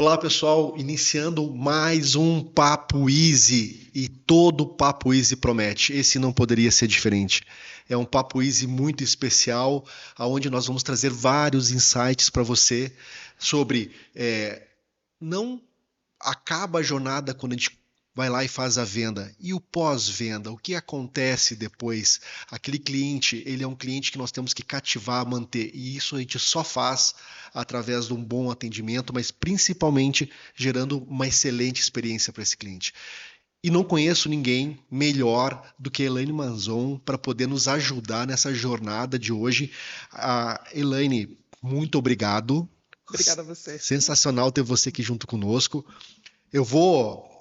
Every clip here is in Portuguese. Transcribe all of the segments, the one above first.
Olá, pessoal, iniciando mais um Papo Easy e todo Papo Easy promete. Esse não poderia ser diferente. É um Papo Easy muito especial, onde nós vamos trazer vários insights para você sobre não acaba a jornada quando a gente vai lá e faz a venda. E o pós-venda? O que acontece depois? Aquele cliente, ele é um cliente que nós temos que cativar, manter. E isso a gente só faz através de um bom atendimento, mas principalmente gerando uma excelente experiência para esse cliente. E não conheço ninguém melhor do que a Elaine Manzon para poder nos ajudar nessa jornada de hoje. Elaine, muito obrigado. Obrigada a você. Sensacional ter você aqui junto conosco. Eu vou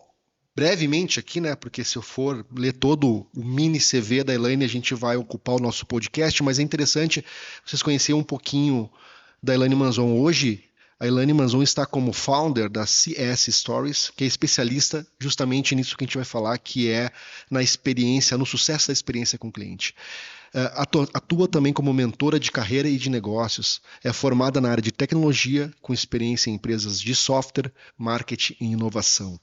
brevemente aqui, né? Porque se eu for ler todo o mini CV da Elaine, a gente vai ocupar o nosso podcast, mas é interessante vocês conhecerem um pouquinho da Elaine Manzon. Hoje, a Elaine Manzon está como founder da CS Stories, que é especialista justamente nisso que a gente vai falar, que é na experiência, no sucesso da experiência com o cliente. Atua também como mentora de carreira e de negócios. É formada na área de tecnologia, com experiência em empresas de software, marketing e inovação.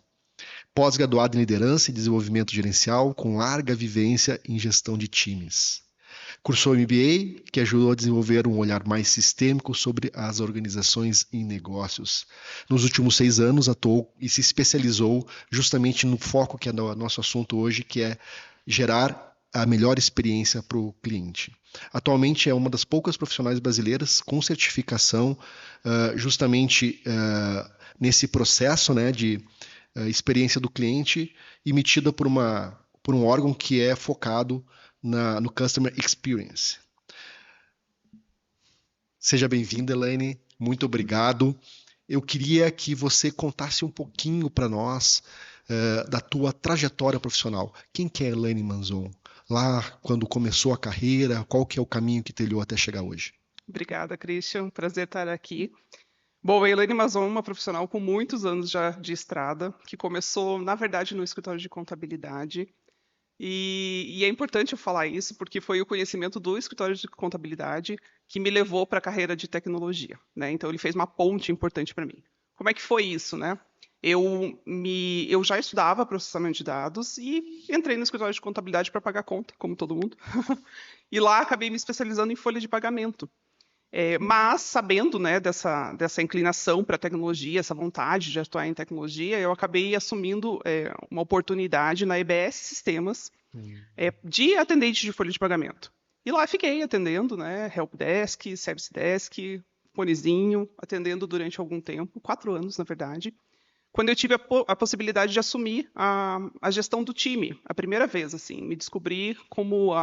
Pós-graduado em liderança e desenvolvimento gerencial, com larga vivência em gestão de times. Cursou MBA, que ajudou a desenvolver um olhar mais sistêmico sobre as organizações e negócios. Nos últimos 6 anos, atuou e se especializou justamente no foco que é o nosso assunto hoje, que é gerar a melhor experiência para o cliente. Atualmente é uma das poucas profissionais brasileiras com certificação justamente nesse processo, né, de experiência do cliente, emitida por um órgão que é focado no Customer Experience. Seja bem-vinda, Elaine. Muito obrigado. Eu queria que você contasse um pouquinho para nós da tua trajetória profissional. Quem que é a Elaine Manzon? Lá, quando começou a carreira, qual que é o caminho que trilhou até chegar hoje? Obrigada, Christian. Prazer estar aqui. Bom, a Elaine Manzon é uma profissional com muitos anos já de estrada, que começou, na verdade, no escritório de contabilidade. E é importante eu falar isso, porque foi o conhecimento do escritório de contabilidade que me levou para a carreira de tecnologia, né? Então, ele fez uma ponte importante para mim. Como é que foi isso, né? Eu já estudava processamento de dados e entrei no escritório de contabilidade para pagar conta, como todo mundo. E lá acabei me especializando em folha de pagamento. Mas, sabendo, né, dessa inclinação para a tecnologia, essa vontade de atuar em tecnologia, eu acabei assumindo uma oportunidade na EBS Sistemas de atendente de folha de pagamento. E lá fiquei atendendo, né, helpdesk, service desk, fonezinho, atendendo durante algum tempo, 4 anos, na verdade, quando eu tive a possibilidade de assumir a gestão do time, a primeira vez, assim, me descobri com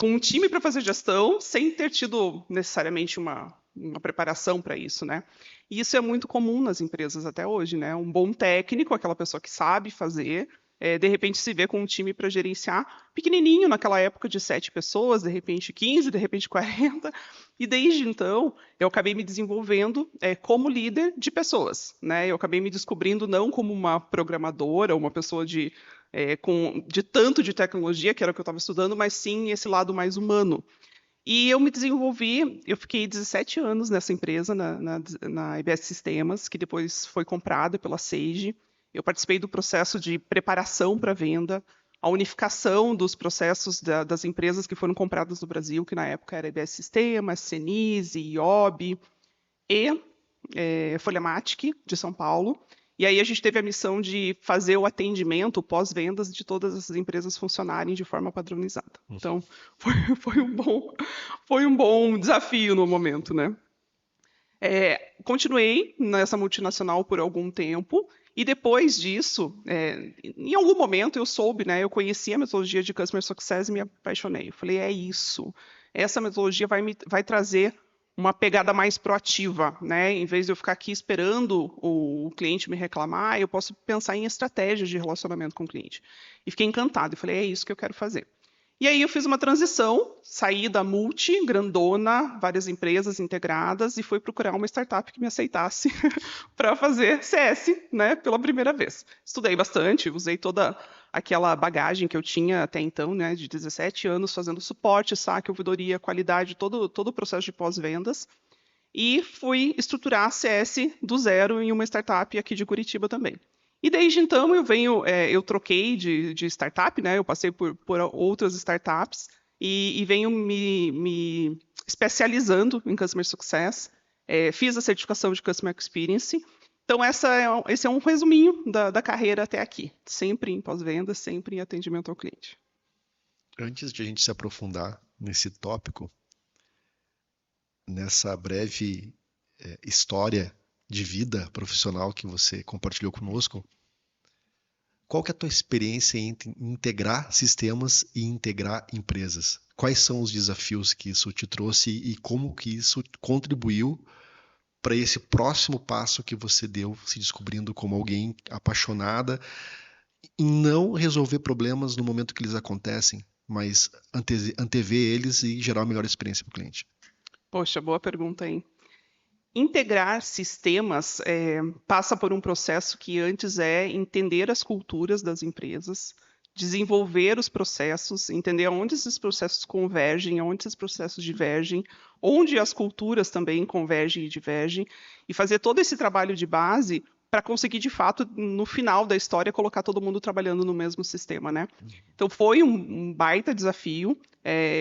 um time para fazer gestão, sem ter tido necessariamente uma preparação para isso, né? E isso é muito comum nas empresas até hoje, né? Um bom técnico, aquela pessoa que sabe fazer, de repente se vê com um time para gerenciar, pequenininho naquela época de 7 pessoas, de repente 15, de repente 40, e desde então eu acabei me desenvolvendo como líder de pessoas, né? Eu acabei me descobrindo não como uma programadora, uma pessoa de tanto de tecnologia, que era o que eu estava estudando, mas sim esse lado mais humano. E eu me desenvolvi, eu fiquei 17 anos nessa empresa, na IBS Sistemas, que depois foi comprada pela Sage. Eu participei do processo de preparação para venda, a unificação dos processos das empresas que foram compradas no Brasil, que na época era IBS Sistemas, Senise, IOB e Folhamatic, de São Paulo. E aí a gente teve a missão de fazer o atendimento, pós-vendas, de todas essas empresas funcionarem de forma padronizada. Então, foi um bom desafio no momento, né? Continuei nessa multinacional por algum tempo, e depois disso, em algum momento eu soube, né, eu conheci a metodologia de Customer Success e me apaixonei. Eu falei, é isso, essa metodologia vai trazer uma pegada mais proativa, né? Em vez de eu ficar aqui esperando o cliente me reclamar, eu posso pensar em estratégias de relacionamento com o cliente. E fiquei encantado, e falei, é isso que eu quero fazer. E aí eu fiz uma transição, saí da multi, grandona, várias empresas integradas, e fui procurar uma startup que me aceitasse para fazer CS, né, pela primeira vez. Estudei bastante, usei toda aquela bagagem que eu tinha até então, né, de 17 anos, fazendo suporte, saque, ouvidoria, qualidade, todo o processo de pós-vendas. e fui estruturar a CS do zero em uma startup aqui de Curitiba também. E desde então eu troquei de startup, né? Eu passei por outras startups e venho me especializando em Customer Success. Fiz a certificação de Customer Experience. Então, esse é um resuminho da carreira até aqui. Sempre em pós-venda, sempre em atendimento ao cliente. Antes de a gente se aprofundar nesse tópico, nessa breve história de vida profissional que você compartilhou conosco, qual que é a tua experiência em integrar sistemas e integrar empresas? Quais são os desafios que isso te trouxe e como que isso contribuiu para esse próximo passo que você deu, se descobrindo como alguém apaixonada em não resolver problemas no momento que eles acontecem, mas antever eles e gerar uma melhor experiência para o cliente? Poxa, boa pergunta, hein? Integrar sistemas passa por um processo que antes é entender as culturas das empresas, desenvolver os processos, entender onde esses processos convergem, onde esses processos divergem, onde as culturas também convergem e divergem, e fazer todo esse trabalho de base para conseguir, de fato, no final da história, colocar todo mundo trabalhando no mesmo sistema, né? Então, foi um baita desafio.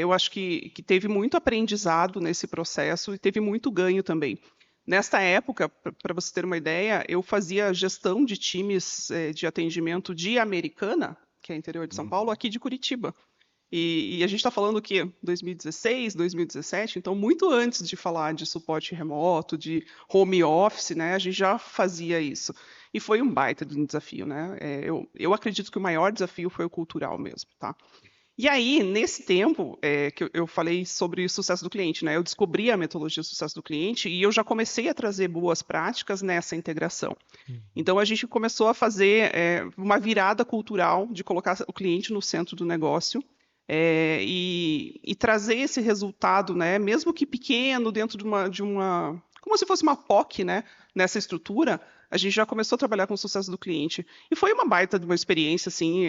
Eu acho que teve muito aprendizado nesse processo e teve muito ganho também. Nesta época, para você ter uma ideia, eu fazia gestão de times de atendimento de Americana, que é interior de São Paulo, aqui de Curitiba. E a gente está falando que 2016, 2017, então muito antes de falar de suporte remoto, de home office, né, a gente já fazia isso. E foi um baita de um desafio, né? Eu acredito que o maior desafio foi o cultural mesmo, tá? E aí, nesse tempo que eu falei sobre o sucesso do cliente, né? Eu descobri a metodologia do sucesso do cliente e eu já comecei a trazer boas práticas nessa integração. Então, a gente começou a fazer uma virada cultural de colocar o cliente no centro do negócio e trazer esse resultado, né? Mesmo que pequeno, dentro de uma como se fosse uma POC, né? Nessa estrutura, a gente já começou a trabalhar com o sucesso do cliente. E foi uma baita de uma experiência, assim,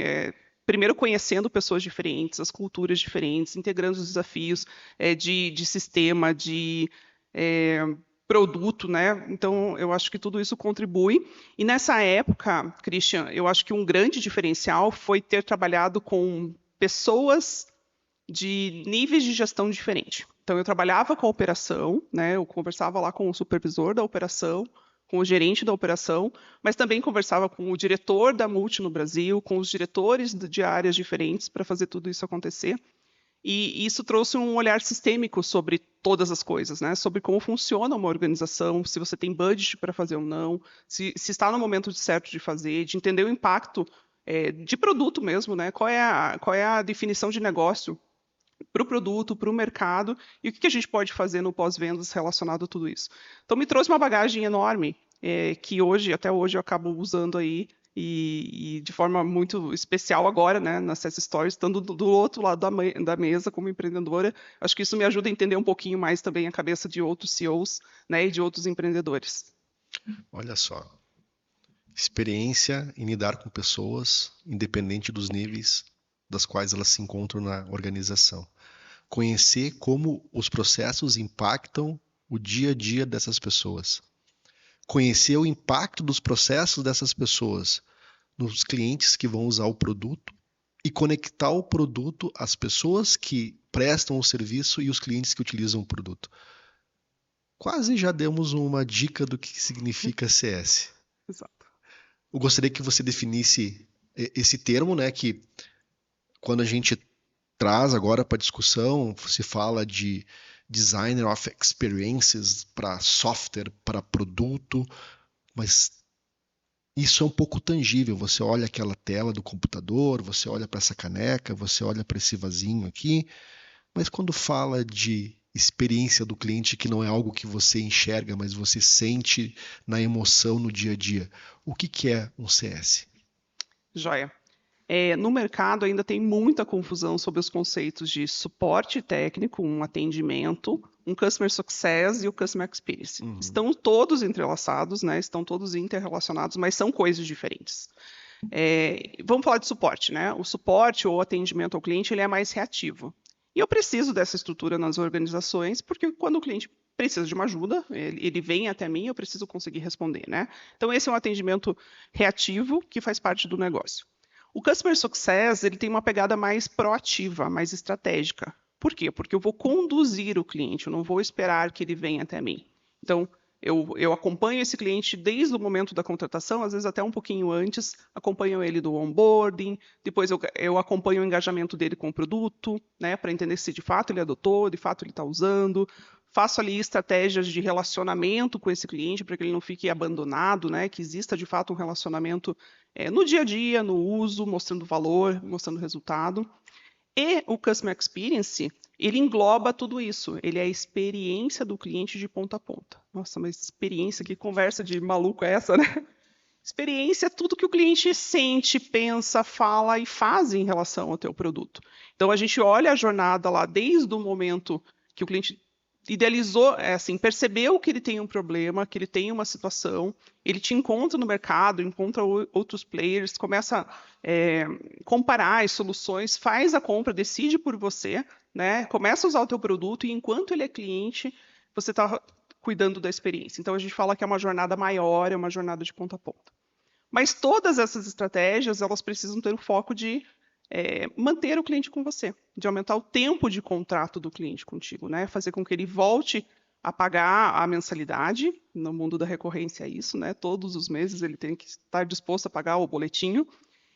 primeiro conhecendo pessoas diferentes, as culturas diferentes, integrando os desafios de sistema, de produto, né? Então, eu acho que tudo isso contribui. E nessa época, Christian, eu acho que um grande diferencial foi ter trabalhado com pessoas de níveis de gestão diferentes. Então, eu trabalhava com a operação, né? Eu conversava lá com o supervisor da operação, com o gerente da operação, mas também conversava com o diretor da Multi no Brasil, com os diretores de áreas diferentes para fazer tudo isso acontecer. E isso trouxe um olhar sistêmico sobre todas as coisas, né? Sobre como funciona uma organização, se você tem budget para fazer ou não, se está no momento certo de fazer, de entender o impacto de produto mesmo, né? Qual é a definição de negócio para o produto, para o mercado, e o que a gente pode fazer no pós-vendas relacionado a tudo isso. Então, me trouxe uma bagagem enorme, que até hoje, eu acabo usando aí, e de forma muito especial agora, né, na CS Stories, estando do outro lado da mesa como empreendedora, acho que isso me ajuda a entender um pouquinho mais também a cabeça de outros CEOs, né, e de outros empreendedores. Olha só, experiência em lidar com pessoas, independente dos níveis das quais elas se encontram na organização. Conhecer como os processos impactam o dia a dia dessas pessoas. Conhecer o impacto dos processos dessas pessoas nos clientes que vão usar o produto e conectar o produto às pessoas que prestam o serviço e os clientes que utilizam o produto. Quase já demos uma dica do que significa CS. Exato. Eu gostaria que você definisse esse termo, né, que quando a gente traz agora para discussão, se fala de designer of experiences para software, para produto, mas isso é um pouco tangível. Você olha aquela tela do computador, você olha para essa caneca, você olha para esse vasinho aqui, mas quando fala de experiência do cliente, que não é algo que você enxerga, mas você sente na emoção no dia a dia, o que é um CS? Joia. No mercado ainda tem muita confusão sobre os conceitos de suporte técnico, um atendimento, um Customer Success e o Customer Experience. Estão todos entrelaçados, né? Estão todos interrelacionados, mas são coisas diferentes. Vamos falar de suporte, né? O suporte ou atendimento ao cliente ele é mais reativo. E eu preciso dessa estrutura nas organizações, porque quando o cliente precisa de uma ajuda, ele vem até mim, eu preciso conseguir responder, né? Então, esse é um atendimento reativo que faz parte do negócio. O Customer Success, ele tem uma pegada mais proativa, mais estratégica. Por quê? Porque eu vou conduzir o cliente, eu não vou esperar que ele venha até mim. Então, eu acompanho esse cliente desde o momento da contratação, às vezes até um pouquinho antes, acompanho ele do onboarding, depois eu acompanho o engajamento dele com o produto, né, para entender se de fato ele adotou, de fato ele está usando, faço ali estratégias de relacionamento com esse cliente para que ele não fique abandonado, né, que exista de fato um relacionamento no dia a dia, no uso, mostrando valor, mostrando resultado. E o Customer Experience, ele engloba tudo isso. Ele é a experiência do cliente de ponta a ponta. Nossa, mas experiência, que conversa de maluco é essa, né? Experiência é tudo que o cliente sente, pensa, fala e faz em relação ao teu produto. Então, a gente olha a jornada lá desde o momento que o cliente idealizou, assim, percebeu que ele tem um problema, que ele tem uma situação, ele te encontra no mercado, encontra outros players, começa a comparar as soluções, faz a compra, decide por você, né? Começa a usar o teu produto e enquanto ele é cliente, você está cuidando da experiência. Então a gente fala que é uma jornada maior, é uma jornada de ponta a ponta. Mas todas essas estratégias, elas precisam ter o foco de manter o cliente com você, de aumentar o tempo de contrato do cliente contigo, né? Fazer com que ele volte a pagar a mensalidade. No mundo da recorrência é isso, né? Todos os meses ele tem que estar disposto a pagar o boletinho.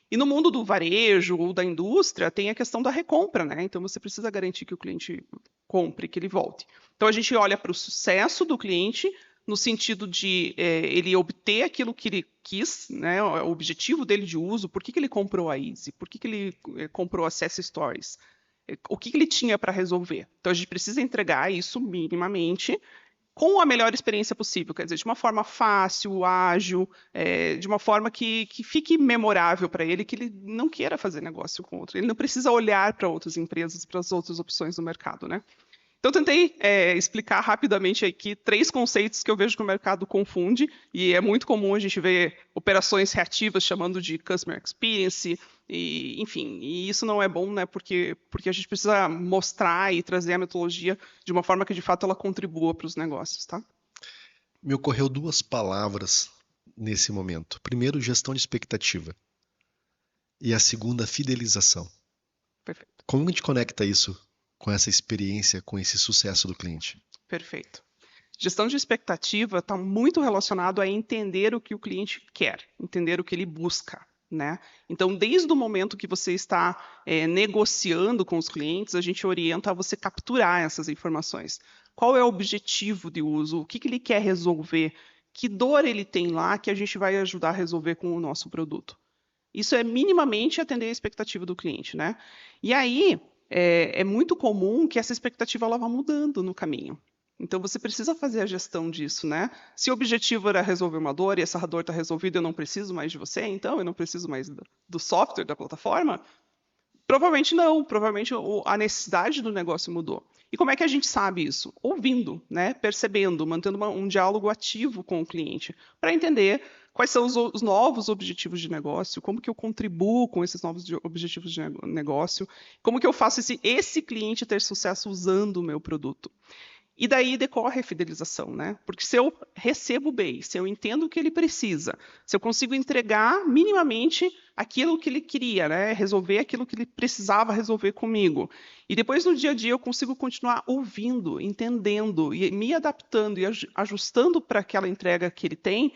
E no mundo do varejo ou da indústria tem a questão da recompra, né? Então você precisa garantir que o cliente compre, que ele volte. Então a gente olha para o sucesso do cliente no sentido de ele obter aquilo que ele quis, né, o objetivo dele de uso, por que ele comprou a Easy, por que ele comprou a CS Stories, o que ele tinha para resolver. Então a gente precisa entregar isso minimamente com a melhor experiência possível, quer dizer, de uma forma fácil, ágil, de uma forma que fique memorável para ele, que ele não queira fazer negócio com outro, ele não precisa olhar para outras empresas, para as outras opções do mercado, né? Então, tentei explicar rapidamente aqui 3 conceitos que eu vejo que o mercado confunde, e é muito comum a gente ver operações reativas chamando de Customer Experience, e, enfim, e isso não é bom, né, porque a gente precisa mostrar e trazer a metodologia de uma forma que, de fato, ela contribua para os negócios, tá? Me ocorreu 2 palavras nesse momento. Primeiro, gestão de expectativa. E a segunda, fidelização. Perfeito. Como a gente conecta isso com essa experiência, com esse sucesso do cliente? Perfeito. Gestão de expectativa está muito relacionado a entender o que o cliente quer, entender o que ele busca, né? Então, desde o momento que você está negociando com os clientes, a gente orienta a você capturar essas informações. Qual é o objetivo de uso? O que ele quer resolver? Que dor ele tem lá que a gente vai ajudar a resolver com o nosso produto? Isso é minimamente atender a expectativa do cliente, né? E aí, é muito comum que essa expectativa ela vá mudando no caminho. Então, você precisa fazer a gestão disso, né? Se o objetivo era resolver uma dor e essa dor está resolvida, eu não preciso mais de você, então eu não preciso mais do software, da plataforma, provavelmente não, provavelmente a necessidade do negócio mudou. E como é que a gente sabe isso? Ouvindo, né? Percebendo, mantendo um diálogo ativo com o cliente, para entender quais são os novos objetivos de negócio, como que eu contribuo com esses novos objetivos de negócio, como que eu faço esse cliente ter sucesso usando o meu produto. E daí decorre a fidelização, né? Porque se eu recebo bem, se eu entendo o que ele precisa, se eu consigo entregar minimamente aquilo que ele queria, né? Resolver aquilo que ele precisava resolver comigo. E depois no dia a dia eu consigo continuar ouvindo, entendendo e me adaptando e ajustando para aquela entrega que ele tem,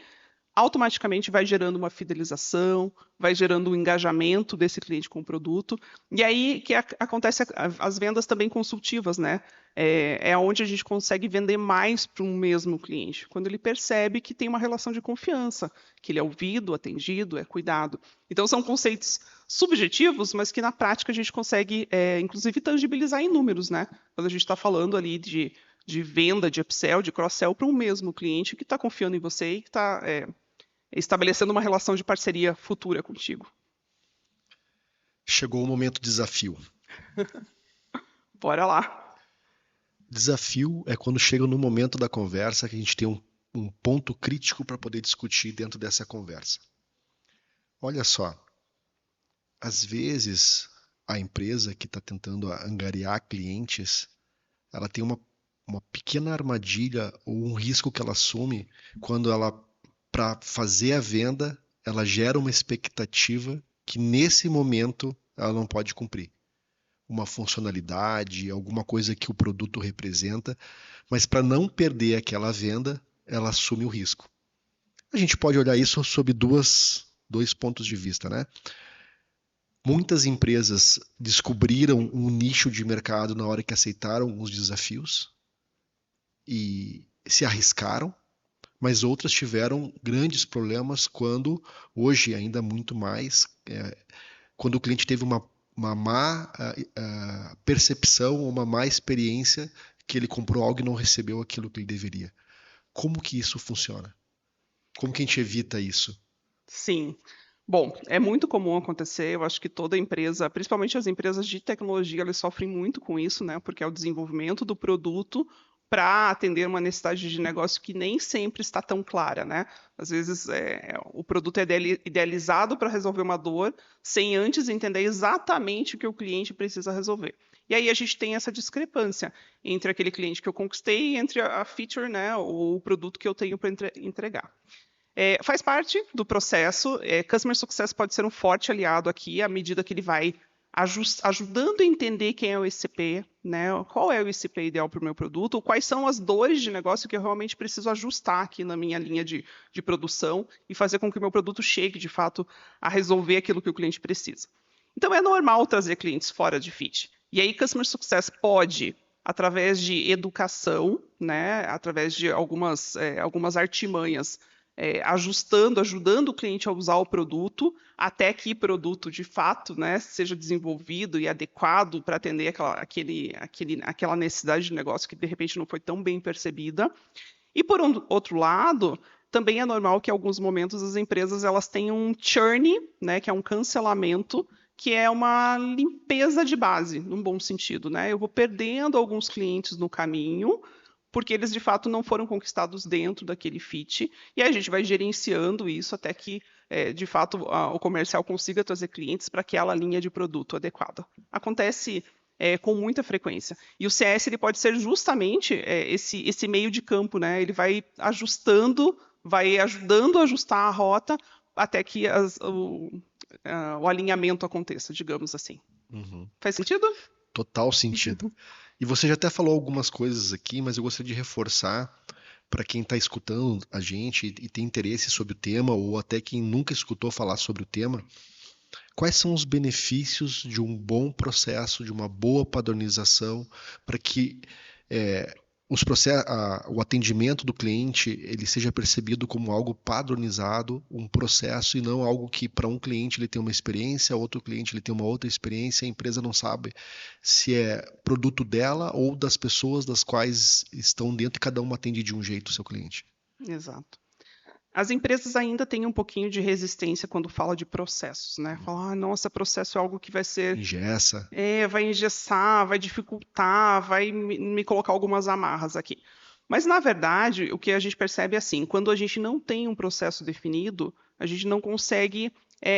automaticamente vai gerando uma fidelização, vai gerando um engajamento desse cliente com o produto. E aí que acontece as vendas também consultivas, né? É onde a gente consegue vender mais para um mesmo cliente, quando ele percebe que tem uma relação de confiança, que ele é ouvido, atendido, é cuidado. Então são conceitos subjetivos, mas que na prática a gente consegue, inclusive, tangibilizar em números, né? Quando a gente está falando ali de venda, de upsell, de cross-sell para um mesmo cliente que está confiando em você e que está estabelecendo uma relação de parceria futura contigo. Chegou o momento desafio. Bora lá. Desafio é quando chega no momento da conversa que a gente tem um ponto crítico para poder discutir dentro dessa conversa. Olha só, às vezes a empresa que está tentando angariar clientes, ela tem uma uma pequena armadilha ou um risco que ela assume quando ela, para fazer a venda, ela gera uma expectativa que nesse momento ela não pode cumprir. Uma funcionalidade, alguma coisa que o produto representa, mas para não perder aquela venda, ela assume o risco. A gente pode olhar isso sob dois pontos de vista, né? Muitas empresas descobriram um nicho de mercado na hora que aceitaram os desafios e se arriscaram, mas outras tiveram grandes problemas quando, hoje ainda muito mais, quando o cliente teve uma má percepção, uma má experiência, que ele comprou algo e não recebeu aquilo que ele deveria. Como que isso funciona? Como que a gente evita isso? Sim. Bom, é muito comum acontecer, eu acho que toda empresa, principalmente as empresas de tecnologia, elas sofrem muito com isso, né? Porque é o desenvolvimento do produto para atender uma necessidade de negócio que nem sempre está tão clara, né? Às vezes o produto é idealizado para resolver uma dor, sem antes entender exatamente o que o cliente precisa resolver. E aí a gente tem essa discrepância entre aquele cliente que eu conquistei e entre a feature, né, ou o produto que eu tenho para entregar. Faz parte do processo. Customer Success pode ser um forte aliado aqui, à medida que ele vai ajudando a entender quem é o ICP, né? Qual é o ICP ideal para o meu produto, quais são as dores de negócio que eu realmente preciso ajustar aqui na minha linha de produção e fazer com que o meu produto chegue, de fato, a resolver aquilo que o cliente precisa. Então, é normal trazer clientes fora de fit. E aí, Customer Success pode, através de educação, né? Através de algumas artimanhas, ajudando o cliente a usar o produto, até que o produto, de fato, né, seja desenvolvido e adequado para atender aquela necessidade de negócio que, de repente, não foi tão bem percebida. E, por outro lado, também é normal que, em alguns momentos, as empresas elas tenham um churn, né, que é um cancelamento, que é uma limpeza de base, num bom sentido, né? Eu vou perdendo alguns clientes no caminho, porque eles de fato não foram conquistados dentro daquele fit, e a gente vai gerenciando isso até que, de fato, o comercial consiga trazer clientes para aquela linha de produto adequada. Acontece com muita frequência. E o CS ele pode ser justamente esse meio de campo, né? Ele vai ajustando, vai ajudando a ajustar a rota até que o alinhamento aconteça, digamos assim. Uhum. Faz sentido? Total sentido. E você já até falou algumas coisas aqui, mas eu gostaria de reforçar para quem está escutando a gente e tem interesse sobre o tema, ou até quem nunca escutou falar sobre o tema, quais são os benefícios de um bom processo, de uma boa padronização, para que o atendimento do cliente ele seja percebido como algo padronizado, um processo, e não algo que para um cliente ele tem uma experiência, outro cliente ele tem uma outra experiência, a empresa não sabe se é produto dela ou das pessoas das quais estão dentro e cada uma atende de um jeito o seu cliente. Exato. As empresas ainda têm um pouquinho de resistência quando fala de processos, né? Falar, nossa, processo é algo que vai ser... Engessa. Vai engessar, vai dificultar, vai me colocar algumas amarras aqui. Mas, na verdade, o que a gente percebe é assim, quando a gente não tem um processo definido, a gente não consegue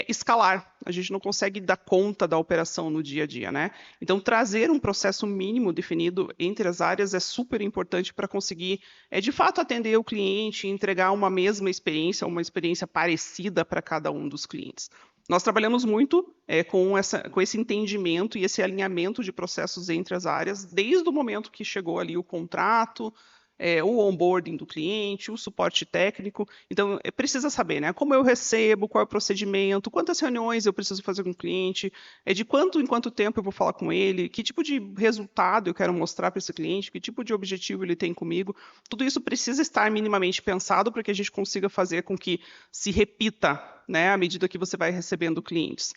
escalar, a gente não consegue dar conta da operação no dia a dia, né? Então, trazer um processo mínimo definido entre as áreas é super importante para conseguir, de fato, atender o cliente e entregar uma mesma experiência, uma experiência parecida para cada um dos clientes. Nós trabalhamos muito com esse entendimento e esse alinhamento de processos entre as áreas, desde o momento que chegou ali o contrato, o onboarding do cliente, o suporte técnico. Então, precisa saber, né? Como eu recebo, qual é o procedimento, quantas reuniões eu preciso fazer com o cliente, de quanto em quanto tempo eu vou falar com ele, que tipo de resultado eu quero mostrar para esse cliente, que tipo de objetivo ele tem comigo. Tudo isso precisa estar minimamente pensado para que a gente consiga fazer com que se repita, né, à medida que você vai recebendo clientes.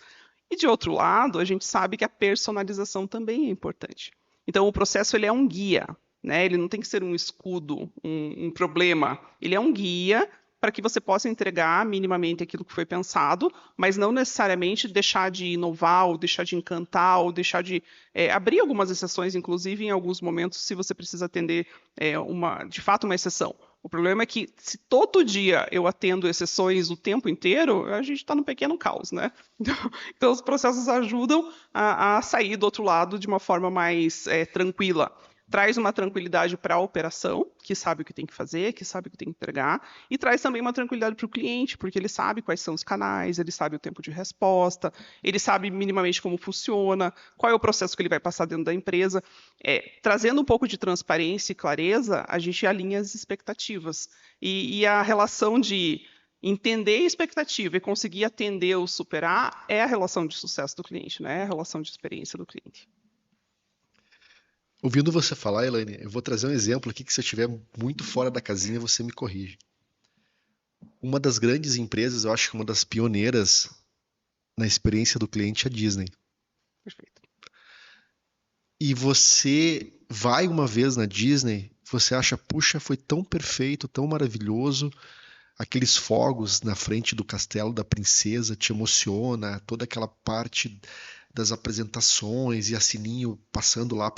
E, de outro lado, a gente sabe que a personalização também é importante. Então, o processo ele é um guia, né? Ele não tem que ser um escudo, um problema. Ele é um guia para que você possa entregar minimamente aquilo que foi pensado, mas não necessariamente deixar de inovar, ou deixar de encantar, ou deixar de abrir algumas exceções, inclusive em alguns momentos, se você precisa atender de fato uma exceção. O problema é que se todo dia eu atendo exceções o tempo inteiro, a gente está num pequeno caos, né? Então os processos ajudam a sair do outro lado de uma forma mais tranquila. traz uma tranquilidade para a operação, que sabe o que tem que fazer, que sabe o que tem que entregar, e traz também uma tranquilidade para o cliente, porque ele sabe quais são os canais, ele sabe o tempo de resposta, ele sabe minimamente como funciona, qual é o processo que ele vai passar dentro da empresa. Trazendo um pouco de transparência e clareza, a gente alinha as expectativas. E a relação de entender a expectativa e conseguir atender ou superar é a relação de sucesso do cliente, né? É a relação de experiência do cliente. Ouvindo você falar, Elaine, eu vou trazer um exemplo aqui que se eu estiver muito fora da casinha, você me corrige. Uma das grandes empresas, eu acho que uma das pioneiras na experiência do cliente é a Disney. Perfeito. E você vai uma vez na Disney, você acha, puxa, foi tão perfeito, tão maravilhoso, aqueles fogos na frente do castelo da princesa te emociona, toda aquela parte das apresentações e a Sininho passando lá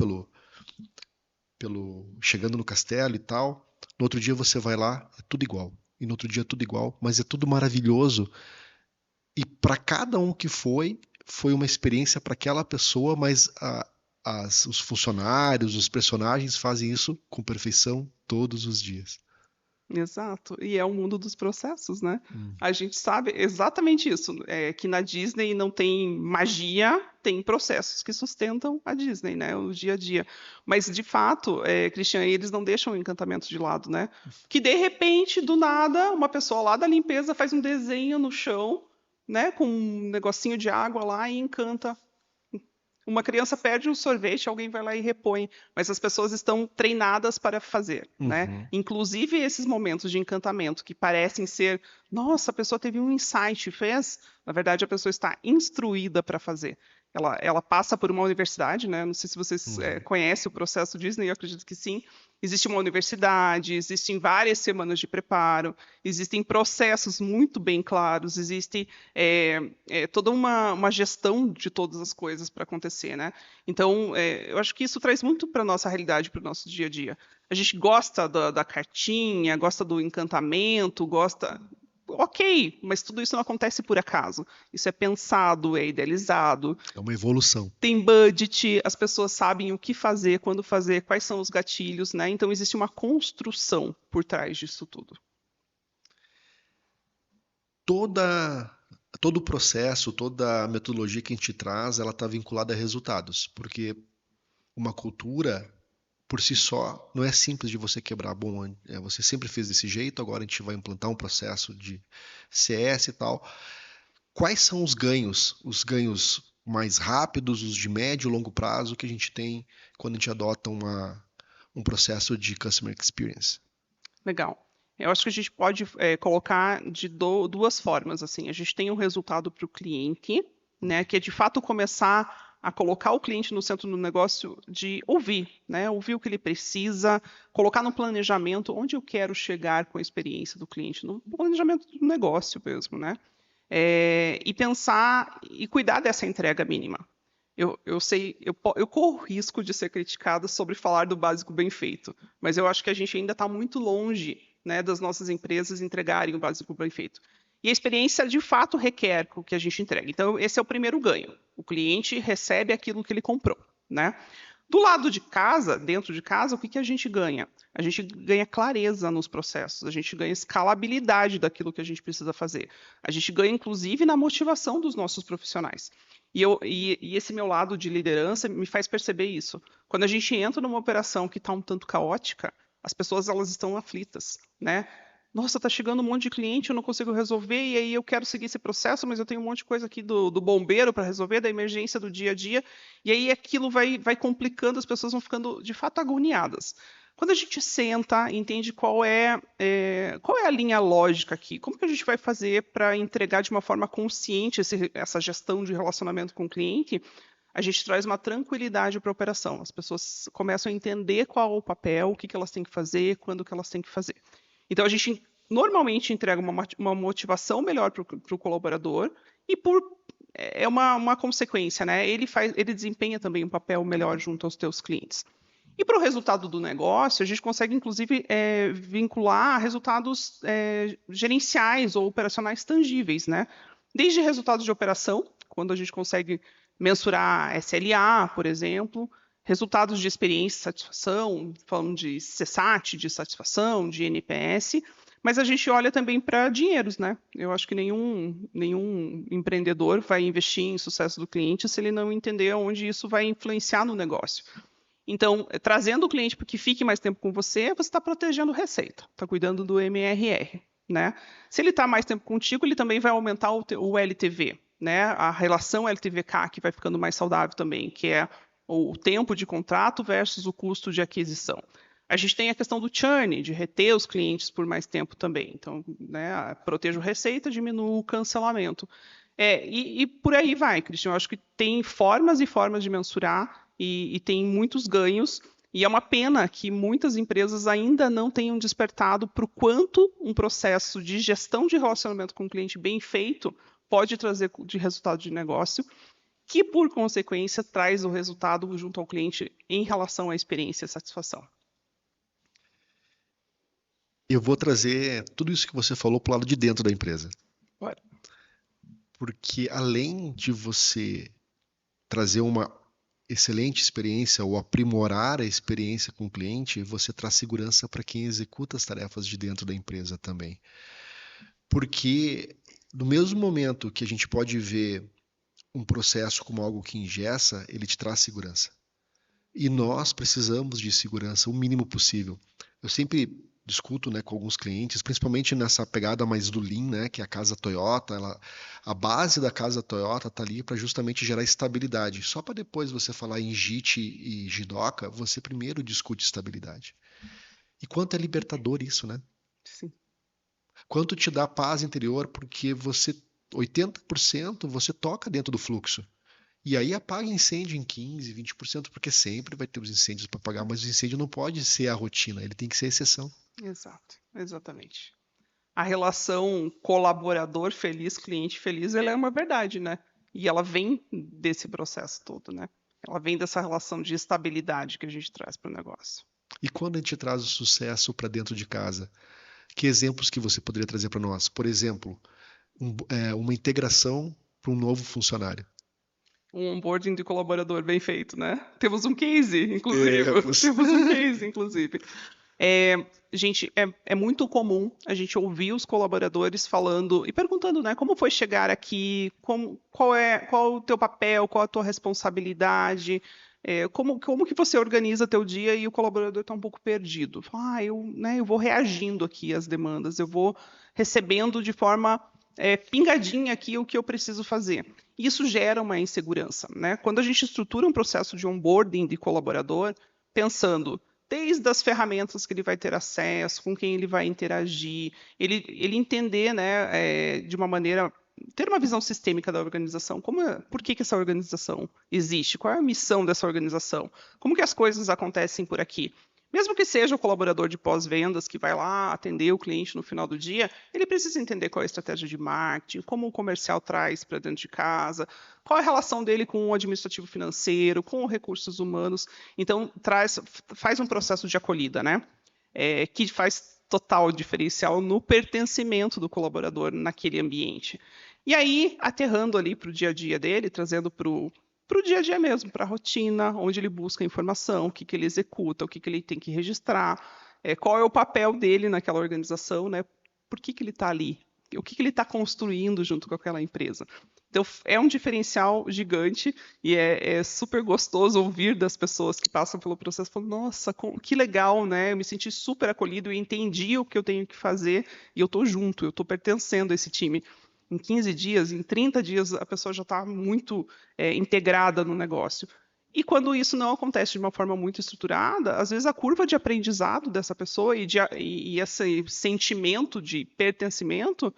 chegando no castelo e tal. No outro dia você vai lá, é tudo igual. E no outro dia é tudo igual, mas é tudo maravilhoso. E para cada um que foi uma experiência para aquela pessoa, mas os funcionários, os personagens fazem isso com perfeição todos os dias. Exato, e é o mundo dos processos, né? Hum. A gente sabe exatamente isso, que na Disney não tem magia, tem processos que sustentam a Disney, né? O dia a dia. Mas, de fato, Cristian, eles não deixam o encantamento de lado, né? Que, de repente, do nada, uma pessoa lá da limpeza faz um desenho no chão, né? Com um negocinho de água lá e encanta. Uma criança perde um sorvete, alguém vai lá e repõe, mas as pessoas estão treinadas para fazer, né? Inclusive esses momentos de encantamento que parecem ser, nossa, a pessoa teve um insight e fez, na verdade a pessoa está instruída para fazer. Ela passa por uma universidade, né? Não sei se vocês conhecem o processo Disney, eu acredito que sim. Existe uma universidade, existem várias semanas de preparo, existem processos muito bem claros, existe toda uma gestão de todas as coisas para acontecer, né? Então, eu acho que isso traz muito para a nossa realidade, para o nosso dia a dia. A gente gosta da cartinha, gosta do encantamento, gosta... Ok, mas tudo isso não acontece por acaso. Isso é pensado, é idealizado. É uma evolução. Tem budget, as pessoas sabem o que fazer, quando fazer, quais são os gatilhos, né? Então existe uma construção por trás disso tudo. Todo o processo, toda a metodologia que a gente traz, ela está vinculada a resultados, porque uma cultura por si só não é simples de você quebrar. Bom, você sempre fez desse jeito, agora a gente vai implantar um processo de CS e tal. Quais são os ganhos? Os ganhos mais rápidos, os de médio e longo prazo que a gente tem quando a gente adota um processo de Customer Experience? Legal. Eu acho que a gente pode colocar de duas formas. Assim, a gente tem um resultado para o cliente, né, que é de fato começar a colocar o cliente no centro do negócio, de ouvir, né, ouvir o que ele precisa, colocar no planejamento onde eu quero chegar com a experiência do cliente, no planejamento do negócio mesmo, né, e pensar e cuidar dessa entrega mínima. Eu sei, eu corro risco de ser criticada sobre falar do básico bem feito, mas eu acho que a gente ainda está muito longe, né, das nossas empresas entregarem o básico bem feito. E a experiência, de fato, requer o que a gente entrega. Então, esse é o primeiro ganho. O cliente recebe aquilo que ele comprou, né? Do lado de casa, dentro de casa, o que a gente ganha? A gente ganha clareza nos processos, a gente ganha escalabilidade daquilo que a gente precisa fazer. A gente ganha, inclusive, na motivação dos nossos profissionais. E esse meu lado de liderança me faz perceber isso. Quando a gente entra numa operação que está um tanto caótica, as pessoas elas estão aflitas, né? Nossa, tá chegando um monte de cliente, eu não consigo resolver, e aí eu quero seguir esse processo, mas eu tenho um monte de coisa aqui do bombeiro para resolver, da emergência do dia a dia, e aí aquilo vai complicando, as pessoas vão ficando, de fato, agoniadas. Quando a gente senta, entende qual é a linha lógica aqui, como que a gente vai fazer para entregar de uma forma consciente essa gestão de relacionamento com o cliente, a gente traz uma tranquilidade para a operação. As pessoas começam a entender qual é o papel, o que elas têm que fazer, quando que elas têm que fazer. Então, a gente normalmente entrega uma motivação melhor para o colaborador e é uma consequência, né? Ele desempenha também um papel melhor junto aos teus clientes. E para o resultado do negócio, a gente consegue, inclusive, vincular a resultados gerenciais ou operacionais tangíveis, né? Desde resultados de operação, quando a gente consegue mensurar SLA, por exemplo, resultados de experiência e satisfação, falando de CSAT, de satisfação, de NPS, mas a gente olha também para dinheiros, né? Eu acho que nenhum empreendedor vai investir em sucesso do cliente se ele não entender onde isso vai influenciar no negócio. Então, trazendo o cliente para que fique mais tempo com você está protegendo receita, está cuidando do MRR, né? Se ele está mais tempo contigo, ele também vai aumentar o LTV, né? A relação LTV-CAC vai ficando mais saudável também, que é o tempo de contrato versus o custo de aquisição. A gente tem a questão do churn, de reter os clientes por mais tempo também. Então, né, protejo receita, diminuo o cancelamento. E por aí vai, Cristian. Eu acho que tem formas e formas de mensurar e tem muitos ganhos. E é uma pena que muitas empresas ainda não tenham despertado para o quanto um processo de gestão de relacionamento com o cliente bem feito pode trazer de resultado de negócio, que, por consequência, traz o resultado junto ao cliente em relação à experiência e satisfação. Eu vou trazer tudo isso que você falou para o lado de dentro da empresa. Bora. Porque além de você trazer uma excelente experiência ou aprimorar a experiência com o cliente, você traz segurança para quem executa as tarefas de dentro da empresa também. Porque no mesmo momento que a gente pode ver um processo como algo que engessa, ele te traz segurança. E nós precisamos de segurança o mínimo possível. Eu sempre discuto, né, com alguns clientes, principalmente nessa pegada mais do Lean, né, que é a casa Toyota. A base da casa Toyota está ali para justamente gerar estabilidade. Só para depois você falar em JIT e Jidoka, você primeiro discute estabilidade. E quanto é libertador isso, né? Sim. Quanto te dá paz interior, porque 80% você toca dentro do fluxo. E aí apaga incêndio em 15%, 20%, porque sempre vai ter os incêndios para apagar, mas o incêndio não pode ser a rotina, ele tem que ser a exceção. Exato, exatamente. A relação colaborador feliz, cliente feliz, ela é uma verdade, né? E ela vem desse processo todo, né? Ela vem dessa relação de estabilidade que a gente traz para o negócio. E quando a gente traz o sucesso para dentro de casa, que exemplos que você poderia trazer para nós? Por exemplo, uma integração para um novo funcionário. Um onboarding de colaborador bem feito, né? Temos um case, inclusive. Temos um case, inclusive. Gente, é muito comum a gente ouvir os colaboradores falando e perguntando, né, como foi chegar aqui, qual o teu papel, qual a tua responsabilidade, como que você organiza teu dia, e o colaborador está um pouco perdido. Fala, eu vou reagindo aqui às demandas, eu vou recebendo de forma pingadinha aqui o que eu preciso fazer. Isso gera uma insegurança, né? Quando a gente estrutura um processo de onboarding de colaborador, pensando desde as ferramentas que ele vai ter acesso, com quem ele vai interagir, ele entender, né, de uma maneira, ter uma visão sistêmica da organização, por que essa organização existe, qual é a missão dessa organização, como que as coisas acontecem por aqui. Mesmo que seja o colaborador de pós-vendas que vai lá atender o cliente no final do dia, ele precisa entender qual é a estratégia de marketing, como o comercial traz para dentro de casa, qual é a relação dele com o administrativo financeiro, com os recursos humanos. Então, faz um processo de acolhida, né? Que faz total diferencial no pertencimento do colaborador naquele ambiente. E aí, aterrando ali para o dia a dia dele, trazendo para o dia a dia mesmo, para a rotina, onde ele busca informação, o que ele executa, o que ele tem que registrar, qual é o papel dele naquela organização, né? Por que ele está ali? O que ele está construindo junto com aquela empresa? Então, é um diferencial gigante e é super gostoso ouvir das pessoas que passam pelo processo, falando, nossa, que legal, né? Eu me senti super acolhido, eu entendi o que eu tenho que fazer e eu estou junto, eu estou pertencendo a esse time. Em 15 dias, em 30 dias, a pessoa já está muito integrada no negócio. E quando isso não acontece de uma forma muito estruturada, às vezes a curva de aprendizado dessa pessoa e esse sentimento de pertencimento,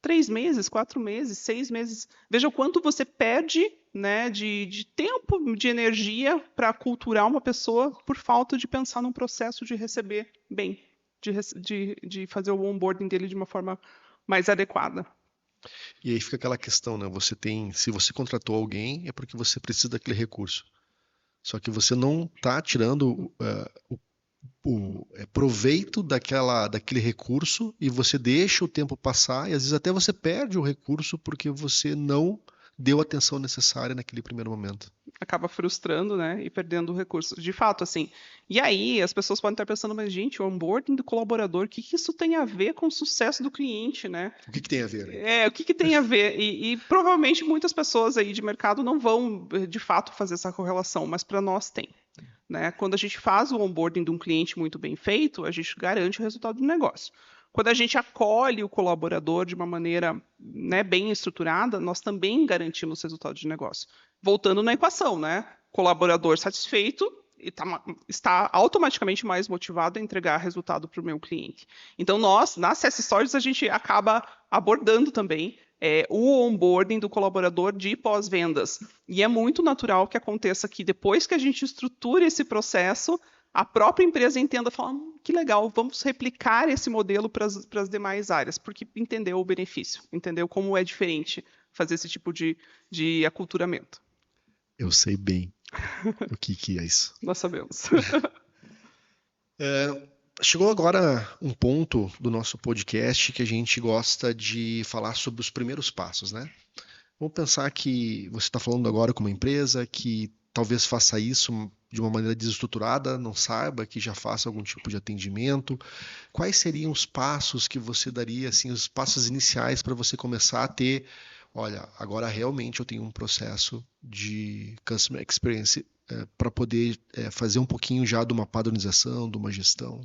3 meses, 4 meses, 6 meses. Veja o quanto você perde, né, de tempo, de energia para aculturar uma pessoa por falta de pensar num processo de receber bem, de fazer o onboarding dele de uma forma mais adequada. E aí fica aquela questão, né? Se você contratou alguém, é porque você precisa daquele recurso. Só que você não está tirando proveito daquele recurso e você deixa o tempo passar e às vezes até você perde o recurso porque você não deu a atenção necessária naquele primeiro momento. acaba frustrando, né, e perdendo o recurso. De fato, assim. E aí, as pessoas podem estar pensando, mas, gente, o onboarding do colaborador, o que isso tem a ver com o sucesso do cliente, né? O que tem a ver, né? O que tem a ver? E provavelmente muitas pessoas aí de mercado não vão, de fato, fazer essa correlação, mas para nós tem. Né? Quando a gente faz o onboarding de um cliente muito bem feito, a gente garante o resultado do negócio. Quando a gente acolhe o colaborador de uma maneira, né, bem estruturada, nós também garantimos resultado de negócio. Voltando na equação, né? Colaborador satisfeito está automaticamente mais motivado a entregar resultado para o meu cliente. Então, nós, na CS Stories, a gente acaba abordando também o onboarding do colaborador de pós-vendas. E é muito natural que aconteça que depois que a gente estrutura esse processo, a própria empresa entenda, fala, que legal, vamos replicar esse modelo para as demais áreas, porque entendeu o benefício, entendeu como é diferente fazer esse tipo de aculturamento. Eu sei bem o que é isso. Nós sabemos. Chegou agora um ponto do nosso podcast que a gente gosta de falar sobre os primeiros passos, né? Vamos pensar que você está falando agora com uma empresa que talvez faça isso de uma maneira desestruturada, não saiba que já faça algum tipo de atendimento. Quais seriam os passos que você daria, assim, os passos iniciais para você começar a ter, olha, agora realmente eu tenho um processo de Customer Experience para poder fazer um pouquinho já de uma padronização, de uma gestão?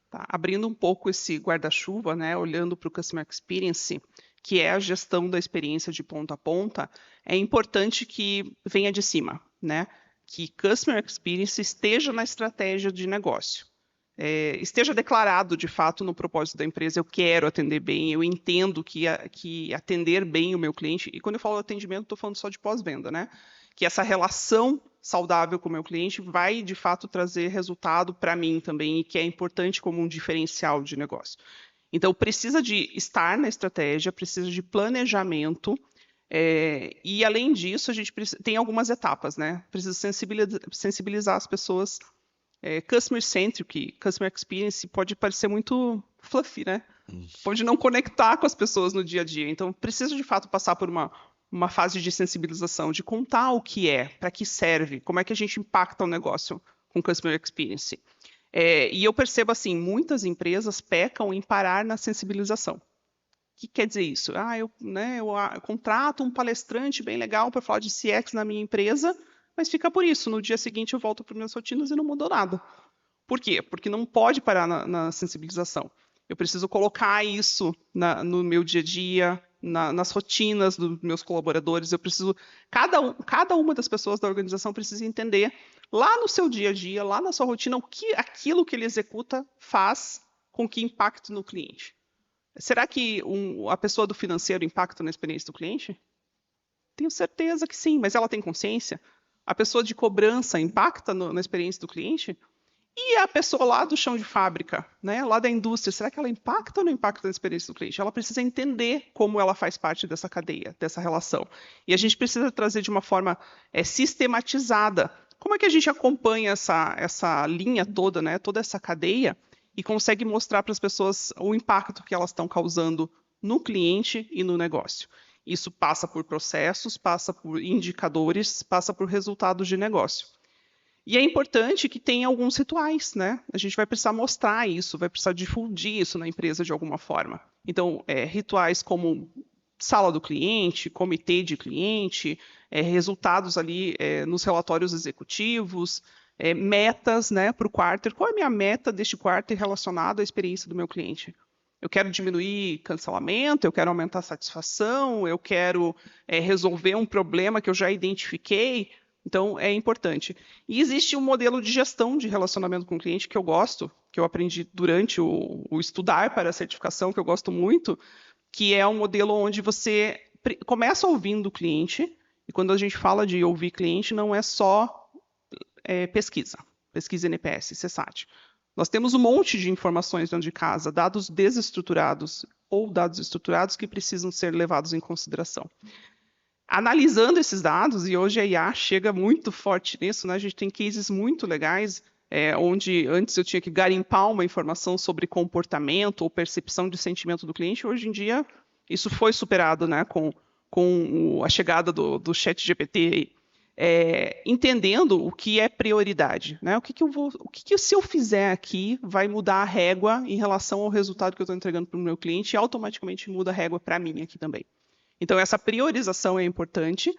Tá, abrindo um pouco esse guarda-chuva, né, olhando para o Customer Experience, que é a gestão da experiência de ponta a ponta, é importante que venha de cima, né? Que Customer Experience esteja na estratégia de negócio. Esteja declarado, de fato, no propósito da empresa, eu quero atender bem, eu entendo que atender bem o meu cliente, e quando eu falo atendimento, estou falando só de pós-venda, né? Que essa relação saudável com o meu cliente vai, de fato, trazer resultado para mim também, e que é importante como um diferencial de negócio. Então, precisa de estar na estratégia, precisa de planejamento, e, além disso, a gente tem algumas etapas, né? Precisa sensibilizar as pessoas. Customer-centric, Customer Experience pode parecer muito fluffy, né? Pode não conectar com as pessoas no dia a dia. Então, precisa, de fato, passar por uma fase de sensibilização, de contar o que é, para que serve, como é que a gente impacta o negócio com Customer Experience. E eu percebo, assim, muitas empresas pecam em parar na sensibilização. O que quer dizer isso? Eu contrato um palestrante bem legal para falar de CX na minha empresa, mas fica por isso. No dia seguinte eu volto para minhas rotinas e não mudou nada. Por quê? Porque não pode parar na sensibilização. Eu preciso colocar isso no meu dia a dia, nas rotinas dos meus colaboradores. Eu preciso. Cada uma das pessoas da organização precisa entender lá no seu dia a dia, lá na sua rotina, aquilo que ele executa faz com que impacte no cliente. Será que a pessoa do financeiro impacta na experiência do cliente? Tenho certeza que sim, mas ela tem consciência? A pessoa de cobrança impacta na experiência do cliente? E a pessoa lá do chão de fábrica, né, lá da indústria, será que ela impacta ou não impacta na experiência do cliente? Ela precisa entender como ela faz parte dessa cadeia, dessa relação. E a gente precisa trazer de uma forma sistematizada. Como é que a gente acompanha essa linha toda, né, toda essa cadeia, e consegue mostrar para as pessoas o impacto que elas estão causando no cliente e no negócio? Isso passa por processos, passa por indicadores, passa por resultados de negócio. E é importante que tenha alguns rituais, né? A gente vai precisar mostrar isso, vai precisar difundir isso na empresa de alguma forma. Então, rituais como sala do cliente, comitê de cliente, resultados ali nos relatórios executivos, metas, né, para o quarter. Qual é a minha meta deste quarter relacionado à experiência do meu cliente? Eu quero diminuir cancelamento, eu quero aumentar a satisfação, eu quero resolver um problema que eu já identifiquei. Então, é importante. E existe um modelo de gestão de relacionamento com o cliente que eu gosto, que eu aprendi durante o estudar para a certificação, que eu gosto muito, que é um modelo onde você começa ouvindo o cliente, e quando a gente fala de ouvir cliente, não é só pesquisa NPS, CSAT. Nós temos um monte de informações dentro de casa, dados desestruturados ou dados estruturados que precisam ser levados em consideração. Analisando esses dados, e hoje a IA chega muito forte nisso, né? A gente tem cases muito legais, onde antes eu tinha que garimpar uma informação sobre comportamento ou percepção de sentimento do cliente. Hoje em dia, isso foi superado, né, com a chegada do ChatGPT. entendendo o que é prioridade, né? O que se eu fizer aqui vai mudar a régua em relação ao resultado que eu estou entregando para o meu cliente e automaticamente muda a régua para mim aqui também. Então, essa priorização é importante.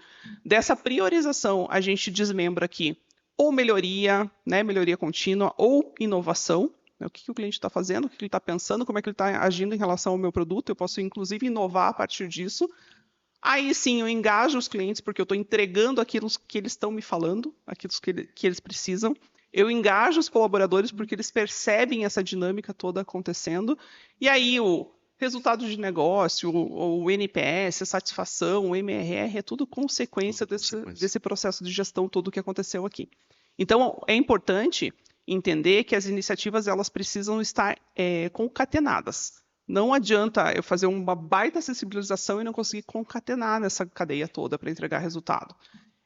Dessa priorização, a gente desmembra aqui ou melhoria, né, melhoria contínua, ou inovação, né, o que o cliente está fazendo, o que ele está pensando, como é que ele está agindo em relação ao meu produto. Eu posso, inclusive, inovar a partir disso. Aí sim, eu engajo os clientes, porque eu estou entregando aquilo que eles estão me falando, aquilo que eles precisam. Eu engajo os colaboradores, porque eles percebem essa dinâmica toda acontecendo. E aí, o resultado de negócio, o NPS, a satisfação, o MRR, é tudo consequência desse processo de gestão todo que aconteceu aqui. Então, é importante entender que as iniciativas elas precisam estar concatenadas. Não adianta eu fazer uma baita sensibilização e não conseguir concatenar nessa cadeia toda para entregar resultado.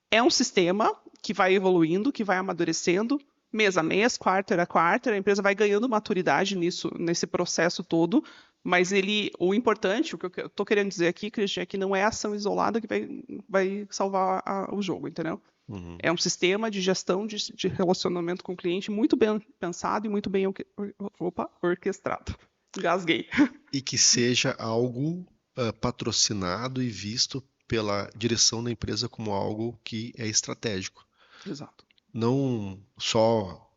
É um sistema que vai evoluindo, que vai amadurecendo, mês a mês, quarter a quarter, a empresa vai ganhando maturidade nesse processo todo, mas o importante, o que eu estou querendo dizer aqui, Christian, é que não é a ação isolada que vai salvar o jogo, entendeu? Uhum. É um sistema de gestão de relacionamento com o cliente muito bem pensado e muito bem orquestrado. Gasguei. E que seja algo patrocinado e visto pela direção da empresa como algo que é estratégico. Exato. Não só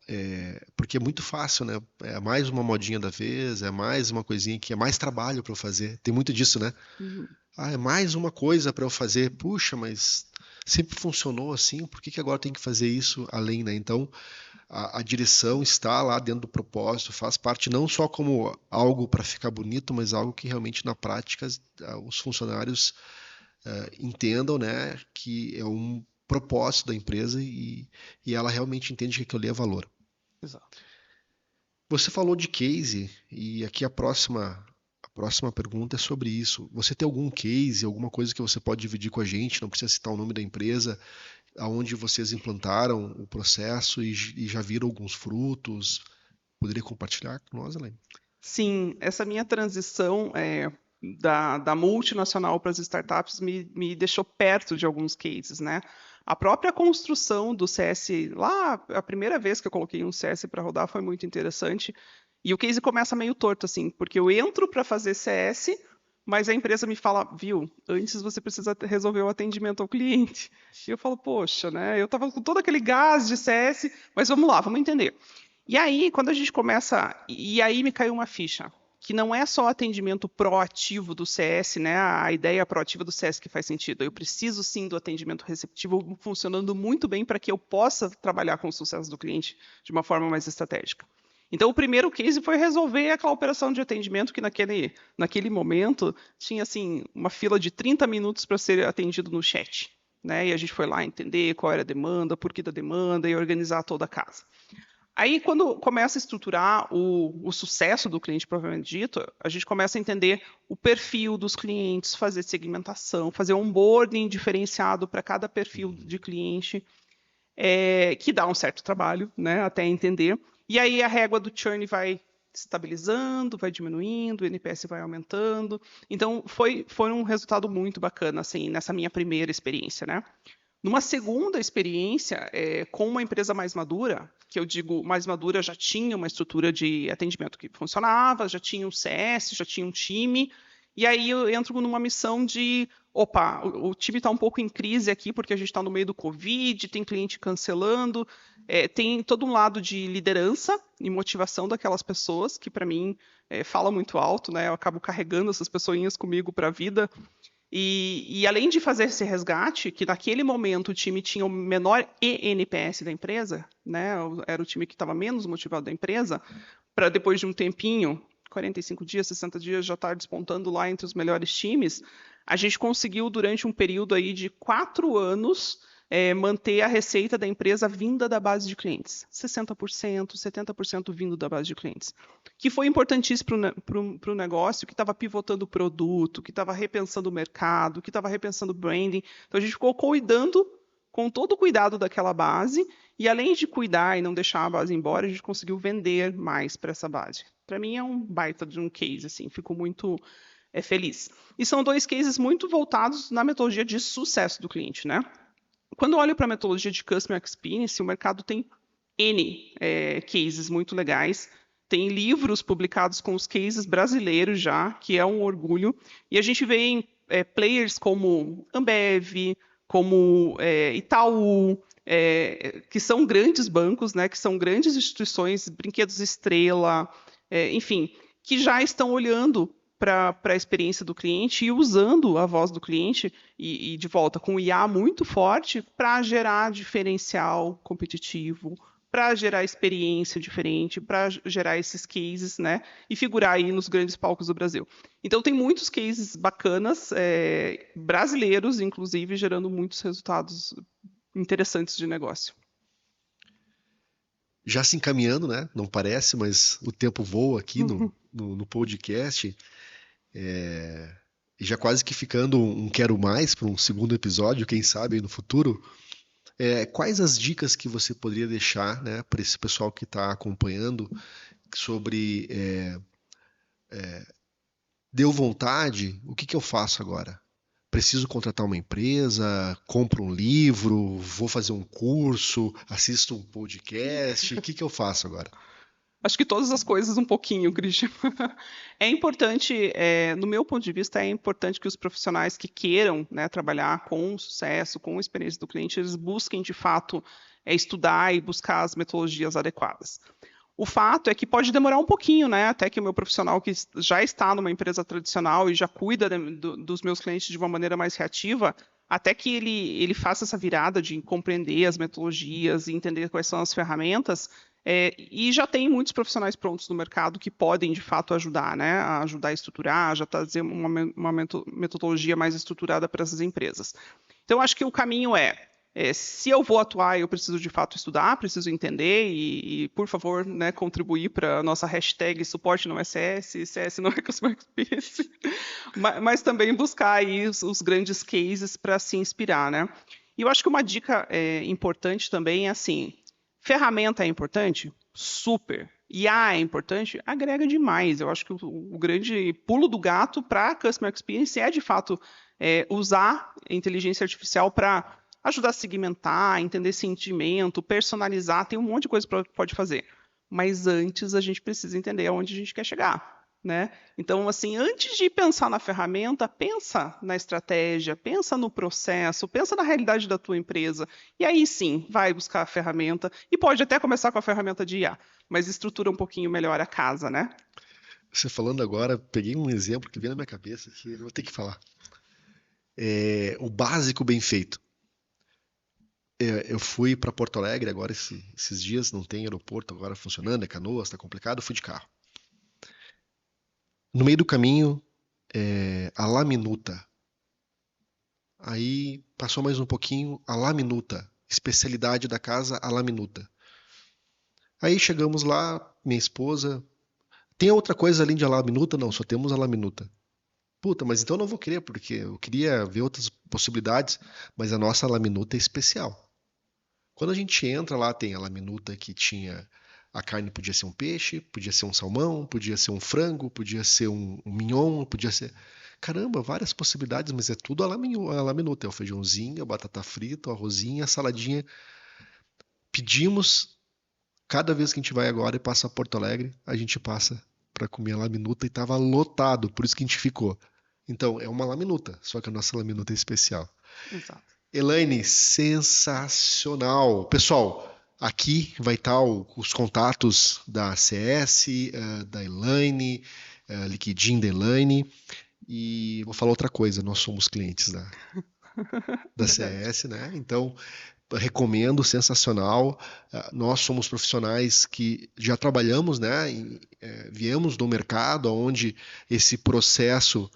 porque é muito fácil, né? É mais uma modinha da vez, é mais uma coisinha que é mais trabalho para eu fazer. Tem muito disso, né? Uhum. É mais uma coisa para eu fazer. Puxa, mas sempre funcionou assim, por que agora tem que fazer isso além, né? Então, a direção está lá dentro do propósito, faz parte não só como algo para ficar bonito, mas algo que realmente na prática os funcionários entendam, né, que é um propósito da empresa e ela realmente entende que aquilo ali é valor. Exato. Você falou de case e aqui a próxima pergunta é sobre isso. Você tem algum case, alguma coisa que você pode dividir com a gente? Não precisa citar o nome da empresa, aonde vocês implantaram o processo e já viram alguns frutos. Poderia compartilhar com nós, Elaine? Sim, essa minha transição da multinacional para as startups me deixou perto de alguns cases, né? A própria construção do CS, lá, a primeira vez que eu coloquei um CS para rodar foi muito interessante. E o case começa meio torto, assim, porque eu entro para fazer CS, mas a empresa me fala, viu, antes você precisa resolver o atendimento ao cliente. E eu falo, poxa, né? Eu estava com todo aquele gás de CS, mas vamos lá, vamos entender. E aí, quando a gente começa, e aí me caiu uma ficha, que não é só o atendimento proativo do CS, né? A ideia proativa do CS que faz sentido. Eu preciso sim do atendimento receptivo funcionando muito bem para que eu possa trabalhar com o sucesso do cliente de uma forma mais estratégica. Então, o primeiro case foi resolver aquela operação de atendimento que naquele momento tinha assim uma fila de 30 minutos para ser atendido no chat, né? E a gente foi lá entender qual era a demanda, por que da demanda e organizar toda a casa. Aí, quando começa a estruturar o sucesso do cliente, propriamente dito, a gente começa a entender o perfil dos clientes, fazer segmentação, fazer onboarding diferenciado para cada perfil de cliente, que dá um certo trabalho, né, até entender. E aí a régua do churn vai estabilizando, vai diminuindo, o NPS vai aumentando. Então, foi um resultado muito bacana, assim, nessa minha primeira experiência, né? Numa segunda experiência, com uma empresa mais madura, que eu digo mais madura, já tinha uma estrutura de atendimento que funcionava, já tinha um CS, já tinha um time, e aí eu entro numa missão de, opa, o time está um pouco em crise aqui, porque a gente está no meio do Covid, tem cliente cancelando, tem todo um lado de liderança e motivação daquelas pessoas, que para mim fala muito alto, né? Eu acabo carregando essas pessoinhas comigo para a vida. E além de fazer esse resgate, que naquele momento o time tinha o menor ENPS da empresa, né, era o time que estava menos motivado da empresa, para depois de um tempinho, 45 dias, 60 dias, já estar despontando lá entre os melhores times, a gente conseguiu, durante um período aí de 4 anos, manter a receita da empresa vinda da base de clientes. 60%, 70% vindo da base de clientes. Que foi importantíssimo para o negócio, que estava pivotando o produto, que estava repensando o mercado, que estava repensando o branding. Então, a gente ficou cuidando, com todo o cuidado daquela base, e além de cuidar e não deixar a base embora, a gente conseguiu vender mais para essa base. Para mim, é um baita de um case, assim, fico muito feliz. E são 2 cases muito voltados na metodologia de sucesso do cliente, né? quando eu olho para a metodologia de Customer Experience, o mercado tem N cases muito legais. Tem livros publicados com os cases brasileiros já, que é um orgulho. E a gente vê em players como Ambev, como Itaú, que são grandes bancos, né, que são grandes instituições, Brinquedos Estrela, enfim, que já estão olhando para a experiência do cliente e usando a voz do cliente e de volta com o IA muito forte para gerar diferencial competitivo, para gerar experiência diferente, para gerar esses cases, né, e figurar aí nos grandes palcos do Brasil. Então tem muitos cases bacanas, brasileiros, inclusive, gerando muitos resultados interessantes de negócio. Já se encaminhando, né? Não parece, mas o tempo voa aqui no podcast. Já quase que ficando um quero mais para um segundo episódio, quem sabe aí no futuro. Quais as dicas que você poderia deixar, né, para esse pessoal que está acompanhando sobre deu vontade, o que eu faço agora? Preciso contratar uma empresa, compro um livro, vou fazer um curso, assisto um podcast, o que eu faço agora? Acho que todas as coisas um pouquinho, Christian. É importante, no meu ponto de vista, é importante que os profissionais que queiram, né, trabalhar com sucesso, com a experiência do cliente, eles busquem, de fato, estudar e buscar as metodologias adequadas. O fato é que pode demorar um pouquinho, né, até que o meu profissional que já está numa empresa tradicional e já cuida dos meus clientes de uma maneira mais reativa, até que ele faça essa virada de compreender as metodologias e entender quais são as ferramentas, e já tem muitos profissionais prontos no mercado que podem, de fato, ajudar, né, a ajudar a estruturar, já trazer uma metodologia mais estruturada para essas empresas. Então, acho que o caminho se eu vou atuar, eu preciso de fato estudar, preciso entender e por favor, né, contribuir para a nossa hashtag suporte não é CS, CS não é Customer Experience, mas também buscar aí os grandes cases para se inspirar, né? E eu acho que uma dica importante também é assim, ferramenta é importante? Super. IA é importante? Agrega demais. Eu acho que o grande pulo do gato para a Customer Experience é, de fato, usar a inteligência artificial para ajudar a segmentar, entender sentimento, personalizar, tem um monte de coisa que pode fazer. Mas antes a gente precisa entender aonde a gente quer chegar, né? Então, assim, antes de pensar na ferramenta, pensa na estratégia, pensa no processo, pensa na realidade da tua empresa. E aí sim, vai buscar a ferramenta e pode até começar com a ferramenta de IA, mas estrutura um pouquinho melhor a casa, né? Você falando agora, peguei um exemplo que veio na minha cabeça que eu vou ter que falar. O básico bem feito. Eu fui para Porto Alegre agora esses dias, não tem aeroporto agora funcionando, é Canoas, tá complicado, fui de carro. No meio do caminho, a La Minuta. Aí passou mais um pouquinho, a La Minuta, especialidade da casa, a La Minuta. Aí chegamos lá, minha esposa, tem outra coisa além de a La Minuta? Não, só temos a La Minuta. Puta, mas então eu não vou querer, porque eu queria ver outras possibilidades, mas a nossa La Minuta é especial. Quando a gente entra lá, tem a La Minuta que tinha. A carne podia ser um peixe, podia ser um salmão, podia ser um frango, podia ser um mignon, podia ser. Caramba, várias possibilidades, mas é tudo a La Minuta. É o feijãozinho, a batata frita, o arrozinho, a saladinha. Pedimos, cada vez que a gente vai agora e passa a Porto Alegre, a gente passa para comer a La Minuta e estava lotado, por isso que a gente ficou. Então, é uma La Minuta, só que a nossa La Minuta é especial. Exato. Elaine, sensacional. Pessoal, aqui vai estar os contatos da CS, da Elaine, Liquidin da Elaine. E vou falar outra coisa, nós somos clientes da CS, né? Então, recomendo, sensacional. Nós somos profissionais que já trabalhamos, né? Viemos do mercado onde esse processo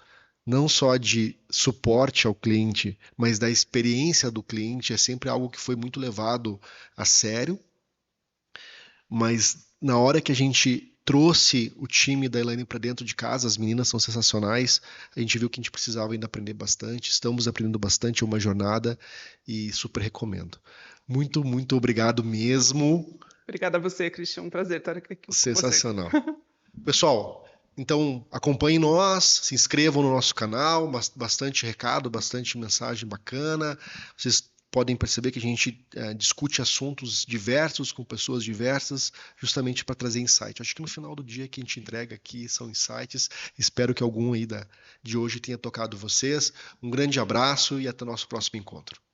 não só de suporte ao cliente, mas da experiência do cliente, é sempre algo que foi muito levado a sério. Mas na hora que a gente trouxe o time da Elaine para dentro de casa, as meninas são sensacionais, a gente viu que a gente precisava ainda aprender bastante, estamos aprendendo bastante, é uma jornada e super recomendo. Muito, muito obrigado mesmo. Obrigada a você, Christian, um prazer estar aqui com você. Sensacional. Pessoal, então acompanhem nós, se inscrevam no nosso canal, bastante recado, bastante mensagem bacana. Vocês podem perceber que a gente discute assuntos diversos com pessoas diversas, justamente para trazer insight. Acho que no final do dia que a gente entrega aqui são insights. Espero que algum aí de hoje tenha tocado vocês. Um grande abraço e até o nosso próximo encontro.